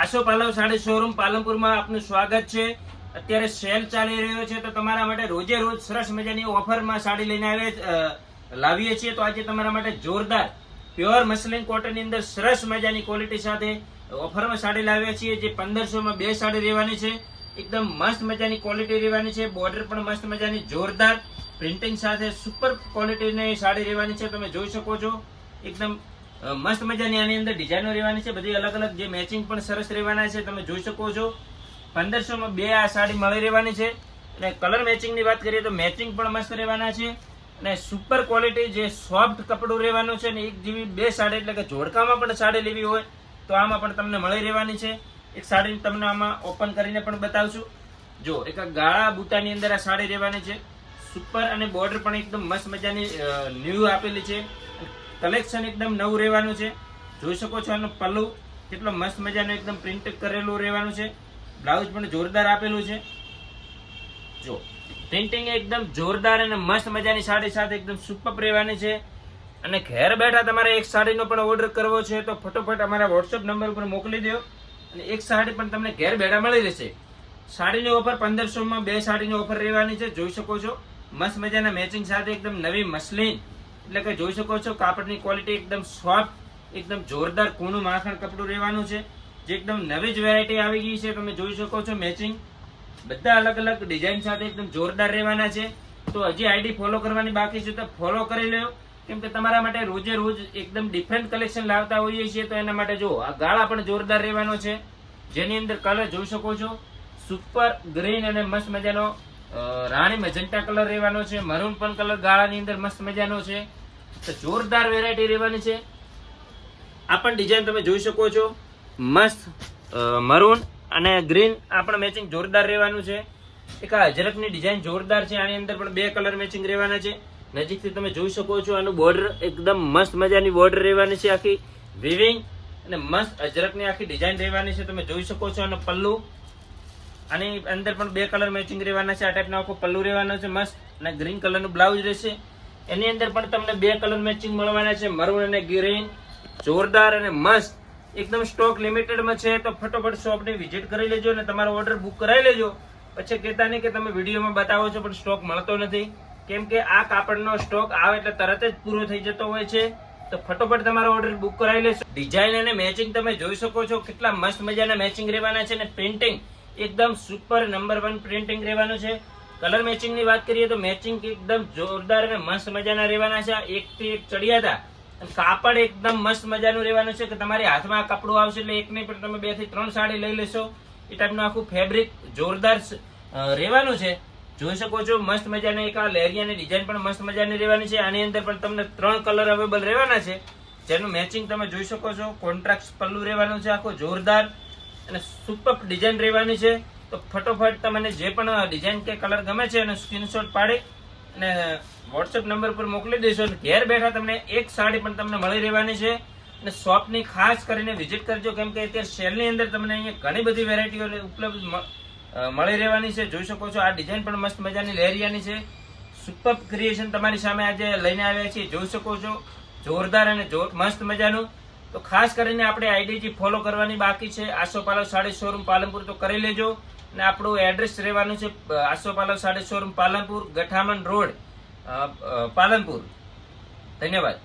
આશો પાલવ sari showroom પાલનપુરમાં આપનું સ્વાગત છે। અત્યારે સેલ ચાલી રહ્યો છે તો તમારા માટે રોજે રોજ સરસ મજાની ઓફરમાં સાડી લઈને લાવીએ છીએ। તો આજે તમારા માટે જોરદાર પ્યોર મસલિન કોટન ની અંદર સરસ મજાની ક્વોલિટી સાથે ઓફરમાં સાડી લાવ્યા છીએ। જે 1500 માં બે સાડી રહેવાની છે। એકદમ મસ્ત મજાની ક્વોલિટી રહેવાની છે। બોર્ડર પણ મસ્ત મજાની જોરદાર પ્રિન્ટિંગ સાથે સુપર ક્વોલિટીની સાડી રહેવાની છે। તમે જોઈ શકો છો એકદમ મસ્ત મજાની આની અંદર ડિઝાઇનો રહેવાની છે। બધી અલગ અલગ જે મેચિંગ પણ સરસ રહેવાના છે। તમે જોઈ શકો છો 1500 માં બે આ સાડી મળી રહેવાની છે। અને કલર મેચિંગ ની વાત કરીએ તો મેચિંગ પણ મસ્ત રહેવાના છે। અને સુપર ક્વોલિટી જે સોફ્ટ કપડું રહેવાનું છે ને એક જેવી બે સાડી એટલે કે જોડકામાં પણ સાડી લેવી હોય તો આમાં પણ તમને મળી રહેવાની છે। એક સાડી તમને આમાં ઓપન કરીને પણ બતાવશું। જો એક ગાળા બૂટાની અંદર આ સાડી રહેવાની છે સુપર, અને બોર્ડર પણ એકદમ મસ્ત મજાની ન્યૂ આપેલી છે। કલેક્શન એકદમ નવું રહેવાનું છે। જોઈ શકો છો આનું પલ્લુ કેટલો મસ્ત મજાનું એકદમ પ્રિન્ટ કરેલું રહેવાનું છે। બ્લાઉઝ પણ જોરદાર આપેલું છે। જો પ્રિન્ટિંગ એકદમ જોરદાર અને મસ્ત મજાની સાડી સાથે એકદમ સુપર રહેવાની છે। અને ઘેર બેઠા તમારે એક સાડીનો પણ ઓર્ડર કરવો છે તો ફટોફટ અમારા વોટ્સએપ નંબર ઉપર મોકલી દો અને એક સાડી પણ તમને ઘેર બેઠા મળી રહેશે। સાડીની ઓફર 1500 માં બે સાડીની ઓફર રહેવાની છે। જોઈ શકો છો મસ્ત મજાના મેચિંગ સાથે એકદમ નવી મસલિન એટલે કે જોઈ શકો છો કાપડની ક્વોલિટી એકદમ સોફ્ટ, એકદમ જોરદાર કૂણું માખણ કપડું રહેવાનું છે। જે એકદમ નવી જ વેરાયટી આવી ગઈ છે। તમે જોઈ શકો છો મેચિંગ બધા અલગ અલગ ડિઝાઇન સાથે એકદમ જોરદાર રહેવાના છે। તો હજી આઈડી ફોલો કરવાની બાકી છે તો ફોલો કરી લો, કેમ કે તમારા માટે રોજે રોજ એકદમ ડિફરન્ટ કલેક્શન લાવતા હોઈએ છીએ। તો એના માટે જો આ ગાળા પણ જોરદાર રહેવાનો છે, જેની અંદર કલર જોઈ શકો છો સુપર ગ્રીન અને મસ્ત મજાનો રાણી મેજન્ટા કલર રહેવાનો છે। મરૂન પણ કલર ગાળાની અંદર મસ્ત મજાનો છે। તો જોરદાર વેરાયટી રહેવાની છે। આ પણ ડિઝાઇન તમે જોઈ શકો છો મસ્ત મરૂન અને ગ્રીન આ પણ મેચિંગ જોરદાર રહેવાનું છે। એક આ અજરકની ડિઝાઇન જોરદાર છે। આની અંદર પણ બે કલર મેચિંગ રહેવાના છે। નજીકથી તમે જોઈ શકો છો આનું બોર્ડર એકદમ મસ્ત મજાની બોર્ડર રહેવાની છે, આખી વિવિંગ અને મસ્ત અજરકની આખી ડિઝાઇન રહેવાની છે। તમે જોઈ શકો છો આનો પલ્લુ, આની અંદર પણ બે કલર મેચિંગ રહેવાના છે। આ ટાઈપનો આખો પલ્લુ રહેવાનો છે મસ્ત, અને ગ્રીન કલરનું બ્લાઉઝ રહેશે। એની અંદર પણ તમને બે કલર મેચિંગ મળવાના છે, મરૂન અને ગ્રીન। જોરદાર અને મસ્ત એકદમ સ્ટોક લિમિટેડમાં છે તો ફટોફટ શોપની વિઝિટ કરી લેજો અને તમારો ઓર્ડર બુક કરાવી લેજો। પછી કહેતા નહીં કે તમે વિડીયોમાં બતાવો છો પણ સ્ટોક મળતો નથી, કેમ કે આ કાપડનો સ્ટોક આવે એટલે તરત જ પૂરો થઈ જતો હોય છે। તો ફટોફટ તમારો ઓર્ડર બુક કરાવી લેશો। ડિઝાઇન અને મેચિંગ તમે જોઈ શકો છો કેટલા મસ્ત મજાના મેચિંગ રહેવાના છે, અને પ્રિન્ટિંગ એકદમ સુપર નંબર 1 પ્રિન્ટિંગ રહેવાનું છે। કલર મેચિંગ ની વાત કરીએ તો મેચિંગ એકદમ જોરદાર અને મસ્ત મજાના રહેવાના છે। એક થી એક ચડિયાતા અને કાપડ એકદમ મસ્ત મજાનું રહેવાનું છે કે તમારી હાથમાં આ કપડું આવશે એટલે એક નહીં પણ તમે 2 થી 3 સાડી લઈ લેશો એ ટાઈપનું આખું ફેબ્રિક જોરદાર રહેવાનું છે। જોઈ શકો છો મસ્ત મજાની એક આ લેરિયાની ડિઝાઇન પણ મસ્ત મજાની રહેવાની છે। આની અંદર પણ તમને 3 કલર અવેલેબલ રહેવાના છે, જેનું મેચિંગ તમે જોઈ શકો છો। કોન્ટ્રાસ્ટ પલ્લુ રહેવાનું છે આખો જોરદાર, અને સુપર ડિઝાઇન રહેવાની છે। તો ફટોફટ તમને જે પણ ડિઝાઇન કે કલર ગમે છે એનો સ્ક્રીનશોટ પાડી અને વોટ્સએપ નંબર પર મોકલી દેશો। ઘેર બેઠા તમને એક સાડી પણ તમને મળી રહેવાની છે। અને શોપની ખાસ કરીને વિઝિટ કરજો, કેમ કે અત્યારે સેલની અંદર તમને અહીંયા ઘણી બધી વેરાયટીઓ ઉપલબ્ધ મળી રહેવાની છે। જોઈ શકો છો આ ડિઝાઇન પણ મસ્ત મજાની લેરિયાની છે। સુપર ક્રિએશન તમારી સામે આજે લઈને આવ્યા છીએ। જોઈ શકો છો જોરદાર અને મસ્ત મજાનું। તો ખાસ કરીને આપણે આઈડી ફોલો કરવાની બાકી છે, આશો પાલવ સાડી શોરૂમ પાલનપુર, તો કરી લેજો। અને આપણું એડ્રેસ રહેવાનું છે આશો પાલવ સાડી શોરૂમ પાલનપુર, ગઠામણ રોડ, પાલનપુર। ધન્યવાદ।